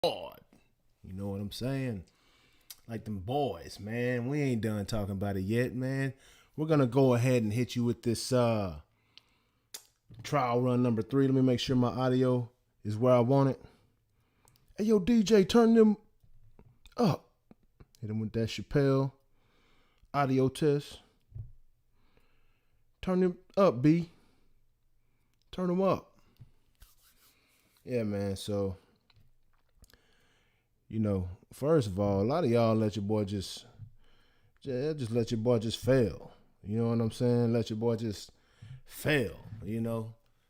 hard. You know what I'm saying? Like them boys, man. We ain't done talking about it yet, man. We're gonna go ahead and hit you with this trial run number 3. Let me make sure my audio is where I want it. Hey yo, DJ, turn them up. Hit him with that Chappelle audio test. Turn them up, B. Turn them up. Yeah, man. So, first of all, a lot of y'all let your boy just let your boy just fail. You know what I'm saying? Let your boy just fail.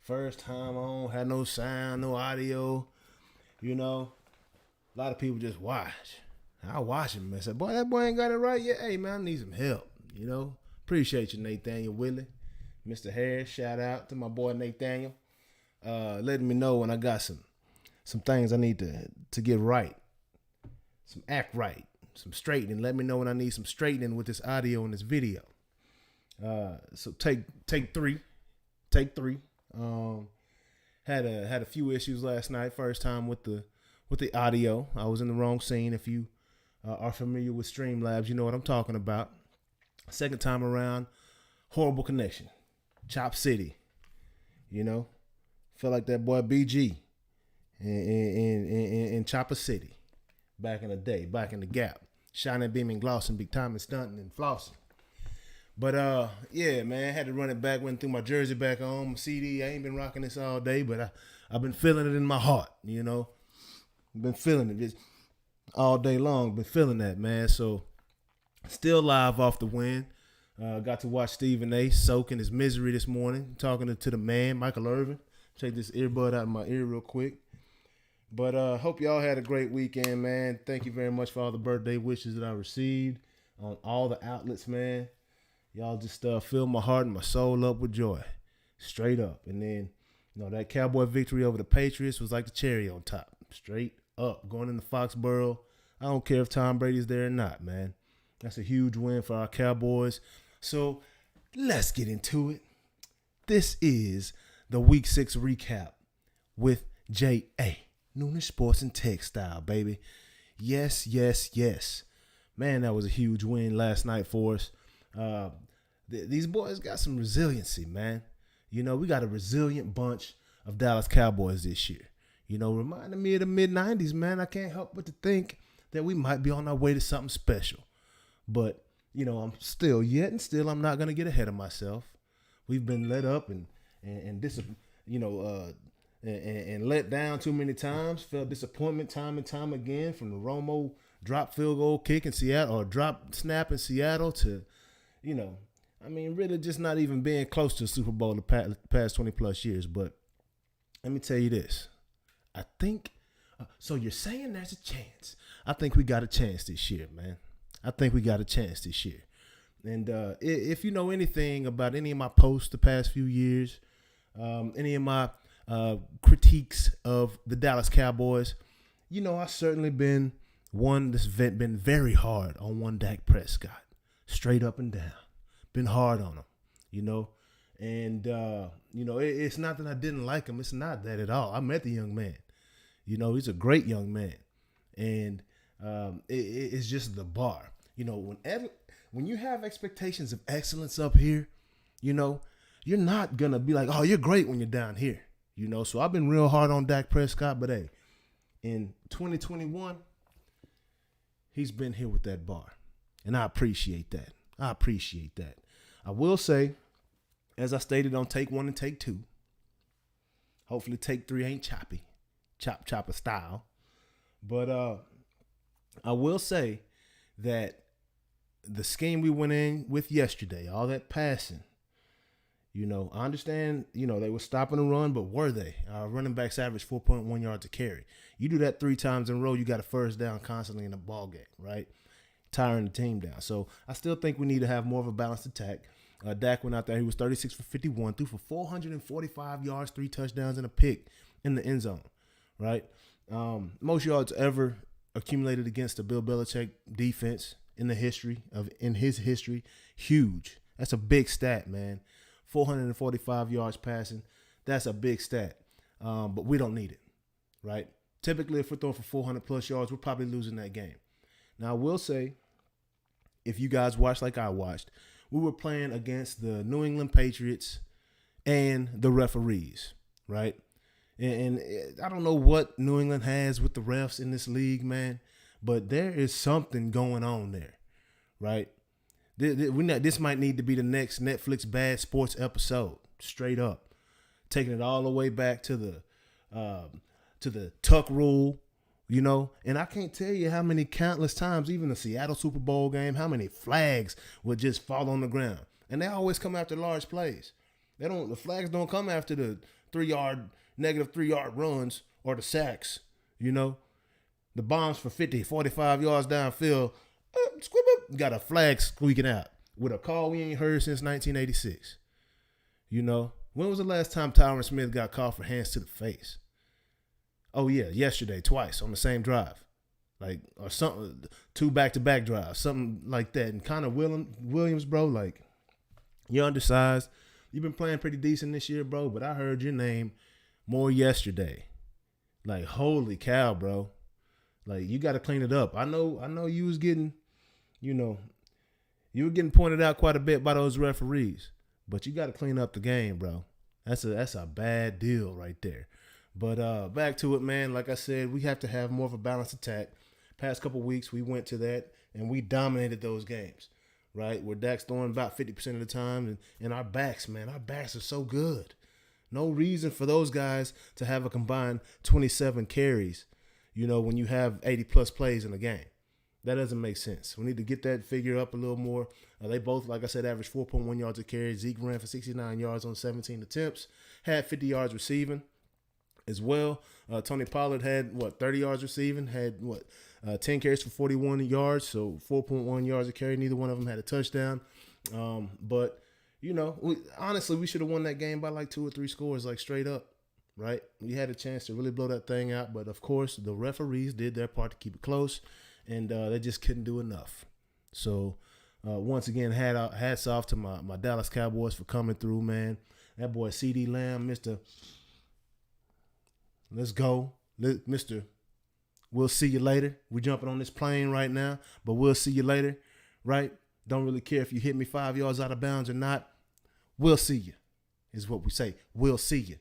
First time on, had no sound, no audio. A lot of people just watch. I watch him and say, boy, that boy ain't got it right yet. Hey, man, I need some help. Appreciate you, Nathaniel Willie. Mr. Harris, shout out to my boy Nathaniel. Letting me know when I got some things I need to get right. Some act right. Some straightening. Let me know when I need some straightening with this audio and this video. So take 3. Take 3. Had a few issues last night. First time with the audio. I was in the wrong scene. If you are familiar with Streamlabs, you know what I'm talking about. Second time around, horrible connection. Chop City. Felt like that boy BG in Chopper City back in the day, back in the Gap. Shining, beaming, glossing, big time and stunting and flossing. But yeah, man, had to run it back. Went through my jersey back on, my CD. I ain't been rocking this all day, but I've been feeling it in my heart. Been feeling it just all day long. Been feeling that, man. So still live off the win. Got to watch Stephen A. soak in his misery this morning, talking to the man, Michael Irvin. Take this earbud out of my ear real quick. But hope y'all had a great weekend, man. Thank you very much for all the birthday wishes that I received on all the outlets, man. Y'all just filled my heart and my soul up with joy. Straight up. And then, that Cowboy victory over the Patriots was like the cherry on top. Straight up. Going into Foxboro. I don't care if Tom Brady's there or not, man. That's a huge win for our Cowboys. So let's get into it. This is the Week 6 recap with J.A. Noonish Sports and Textile, baby. Yes, yes, yes. Man, that was a huge win last night for us. These boys got some resiliency, man. We got a resilient bunch of Dallas Cowboys this year. Reminding me of the mid-'90s, man. I can't help but to think that we might be on our way to something special. But, I'm still I'm not going to get ahead of myself. We've been let up and let down too many times. Felt disappointment time and time again, from the Romo drop field goal kick in Seattle or drop snap in Seattle to, really just not even being close to a Super Bowl the past 20 plus years. But let me tell you this. I think, so you're saying there's a chance. I think we got a chance this year, man. I think we got a chance this year. And if you know anything about any of my posts the past few years, any of my critiques of the Dallas Cowboys, I've certainly been one that's been very hard on one Dak Prescott. Straight up and down. Been hard on him, And, it's not that I didn't like him. It's not that at all. I met the young man. He's a great young man. And it's just the bar. When you have expectations of excellence up here, you're not going to be like, oh, you're great when you're down here. So I've been real hard on Dak Prescott. But, hey, in 2021, he's been here with that bar. And I appreciate that. I will say, as I stated on take 1 and take 2, hopefully take 3 ain't choppy. Chopper style. But I will say that the scheme we went in with yesterday, all that passing, I understand, they were stopping the run, but were they? Running backs average 4.1 yards a carry. You do that 3 times in a row, you got a first down constantly in the ball game, right? Tiring the team down. So I still think we need to have more of a balanced attack. Dak went out there. He was 36 for 51, threw for 445 yards, 3 touchdowns, and a pick in the end zone, right? Most yards ever accumulated against the Bill Belichick defense in his history. Huge. That's a big stat, man. 445 yards passing. That's a big stat. But we don't need it, right? Typically, if we're throwing for 400 plus yards, we're probably losing that game. Now, I will say, if you guys watched like I watched, we were playing against the New England Patriots and the referees, right? And I don't know what New England has with the refs in this league, man, but there is something going on there, right? This might need to be the next Netflix Bad Sports episode, straight up. Taking it all the way back to the tuck rule, you know. And I can't tell you how many countless times, even the Seattle Super Bowl game, how many flags would just fall on the ground. And they always come after large plays. The flags don't come after the negative 3 yard runs or the sacks, you know. The bombs for 50, 45 yards downfield, got a flag squeaking out with a call we ain't heard since 1986. You know, when was the last time Tyron Smith got called for hands to the face? Oh yeah, yesterday, twice on the same drive, like, or something, 2 back-to-back drives, something like that. And Connor Williams, bro, like, you're undersized. You've been playing pretty decent this year, bro, but I heard your name more yesterday. Like, holy cow, bro. Like, you got to clean it up. I know you was getting, you were getting pointed out quite a bit by those referees, but you got to clean up the game, bro. That's a bad deal right there. But back to it, man. Like I said, we have to have more of a balanced attack. Past couple weeks, we went to that, and we dominated those games, right? Where Dak's throwing about 50% of the time, and our backs, man, our backs are so good. No reason for those guys to have a combined 27 carries, you know, when you have 80-plus plays in a game. That doesn't make sense. We need to get that figure up a little more. They both, like I said, averaged 4.1 yards a carry. Zeke ran for 69 yards on 17 attempts, had 50 yards receiving as well. Tony Pollard had, 30 yards receiving, had, 10 carries for 41 yards, so 4.1 yards a carry. Neither one of them had a touchdown. But, you know, honestly, we should have won that game by like 2 or 3 scores, like straight up, right? We had a chance to really blow that thing out, but, of course, the referees did their part to keep it close, and they just couldn't do enough. So, once again, hats off to my Dallas Cowboys for coming through, man. That boy C.D. Lamb, Mr. Let's go. Mr. We'll see you later. We're jumping on this plane right now, but we'll see you later, right? Don't really care if you hit me 5 yards out of bounds or not. We'll see you, is what we say. We'll see you.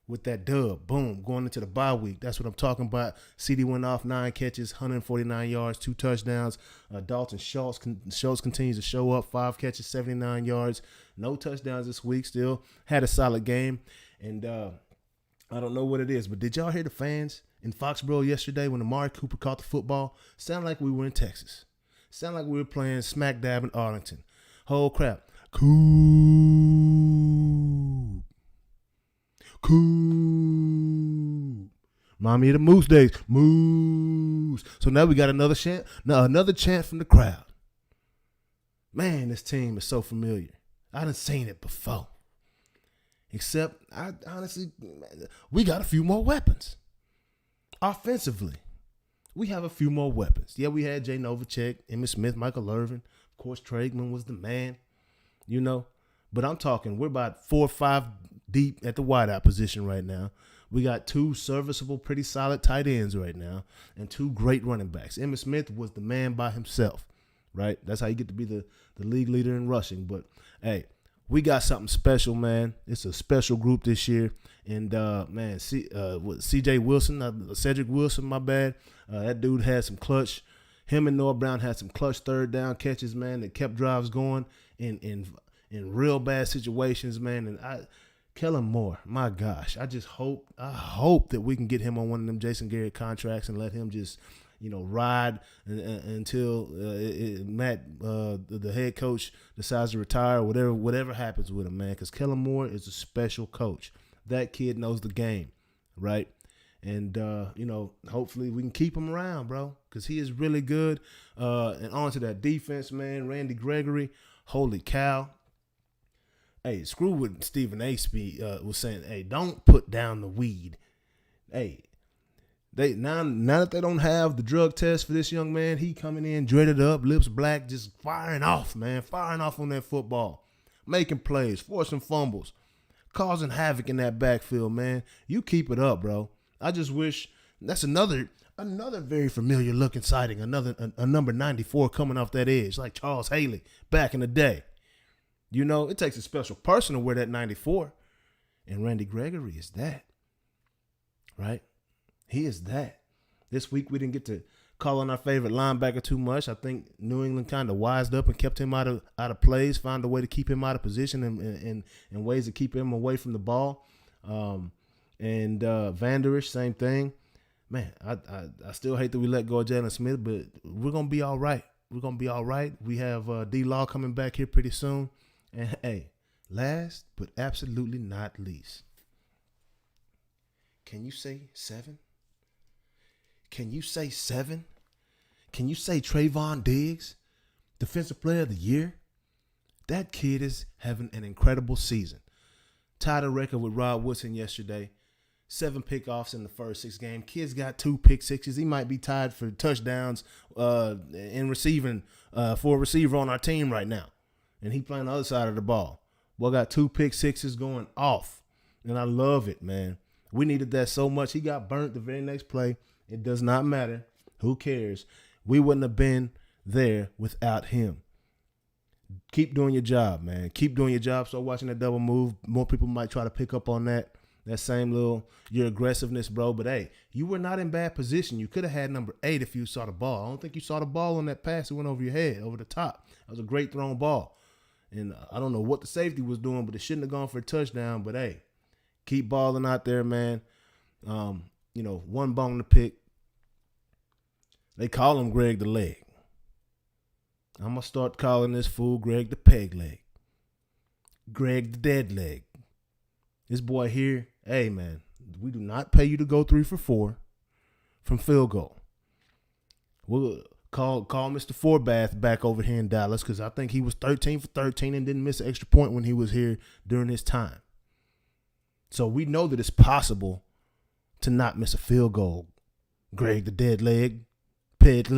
With that dub, boom, going into the bye week. That's what I'm talking about. CD went off 9 catches, 149 yards, 2 touchdowns. Dalton Schultz continues to show up, 5 catches, 79 yards. No touchdowns this week still. Had a solid game. And I don't know what it is, but did y'all hear the fans in Foxboro yesterday when Amari Cooper caught the football? Sounded like we were in Texas. Sounded like we were playing smack dab in Arlington. Whole crap. Cool. Remind me of the Moose days. Moose. So now we got another chant from the crowd. Man, this team is so familiar. I done seen it before. Except, we got a few more weapons. Offensively, we have a few more weapons. Yeah, we had Jay Novacek, Emmitt Smith, Michael Irvin. Of course, Traegman was the man, you know. But I'm talking, we're about 4 or 5 deep at the wideout position right now. We got 2 serviceable, pretty solid tight ends right now and 2 great running backs. Emmitt Smith was the man by himself, right? That's how you get to be the league leader in rushing. But, hey, we got something special, man. It's a special group this year. And, man, C.J. Wilson, Cedric Wilson, my bad. That dude had some clutch. Him and Noah Brown had some clutch third down catches, man, that kept drives going in real bad situations, man. And Kellen Moore, my gosh, I hope that we can get him on one of them Jason Garrett contracts and let him just, you know, ride until Matt, the head coach, decides to retire or whatever happens with him, man. Because Kellen Moore is a special coach. That kid knows the game, right? And, you know, hopefully we can keep him around, bro, because he is really good. And on to that defense, man. Randy Gregory, holy cow. Hey, screw what Stephen A. Was saying. Hey, don't put down the weed. Hey, now that they don't have the drug test for this young man, he coming in dreaded up, lips black, just firing off, man, firing off on that football, making plays, forcing fumbles, causing havoc in that backfield, man. You keep it up, bro. I just wish That's another very familiar looking sighting. A number 94 coming off that edge, like Charles Haley back in the day. You know, it takes a special person to wear that 94. And Randy Gregory is that. Right? He is that. This week we didn't get to call on our favorite linebacker too much. I think New England kind of wised up and kept him out of plays, found a way to keep him out of position and ways to keep him away from the ball. And Vanderish, same thing. Man, I still hate that we let go of Jalen Smith, but we're going to be all right. We're going to be all right. We have D-Law coming back here pretty soon. And, hey, last but absolutely not least, can you say 7? Can you say 7? Can you say Trayvon Diggs, Defensive Player of the Year? That kid is having an incredible season. Tied a record with Rod Woodson yesterday. 7 pickoffs in the first 6 games. Kid's got 2 pick sixes. He might be tied for touchdowns in receiving for a receiver on our team right now. And he playing the other side of the ball. Boy got 2 pick sixes going off. And I love it, man. We needed that so much. He got burnt the very next play. It does not matter. Who cares? We wouldn't have been there without him. Keep doing your job, man. Keep doing your job. Start watching that double move. More people might try to pick up on that same little, your aggressiveness, bro. But, hey, you were not in bad position. You could have had number 8 if you saw the ball. I don't think you saw the ball on that pass that went over your head, over the top. That was a great thrown ball. And I don't know what the safety was doing, but it shouldn't have gone for a touchdown. But, hey, keep balling out there, man. One bone to pick. They call him Greg the Leg. I'm going to start calling this fool Greg the Peg Leg. Greg the Dead Leg. This boy here, hey, man, we do not pay you to go 3 for 4 from field goal. We'll call Mr. Forbath back over here in Dallas because I think he was 13 for 13 and didn't miss an extra point when he was here during his time. So we know that it's possible to not miss a field goal. Greg the Dead Leg. Peg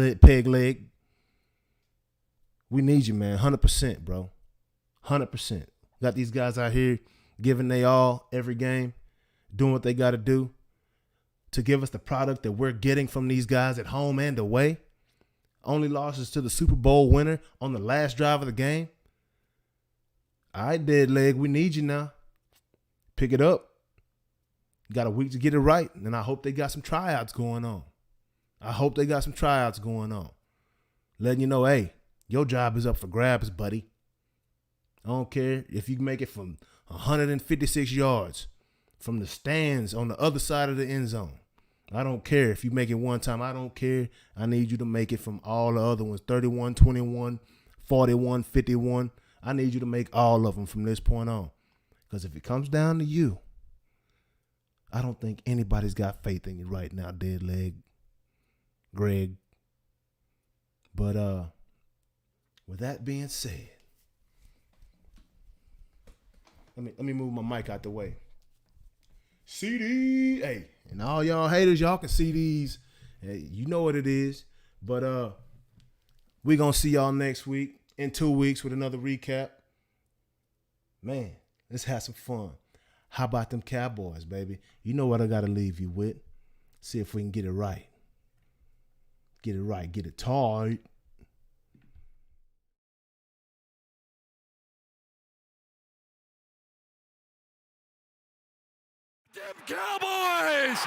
leg. We need you, man. 100%, bro. 100%. Got these guys out here giving they all every game, doing what they got to do to give us the product that we're getting from these guys at home and away. Only losses to the Super Bowl winner on the last drive of the game. All right, Dead Leg, we need you now. Pick it up. Got a week to get it right, and I hope they got some tryouts going on. Letting you know, hey, your job is up for grabs, buddy. I don't care if you make it from 156 yards from the stands on the other side of the end zone. I don't care if you make it one time. I don't care. I need you to make it from all the other ones, 31, 21, 41, 51. I need you to make all of them from this point on. Because if it comes down to you, I don't think anybody's got faith in you right now, Dead Leg. Greg. But with that being said, let me move my mic out the way. CD, hey, and all y'all haters, y'all can see these. Hey, you know what it is. But we gonna see y'all next week in 2 weeks with another recap. Man, let's have some fun. How about them Cowboys, baby? You know what I gotta leave you with. See if we can get it right. Get it right. Get it tight. Them Cowboys!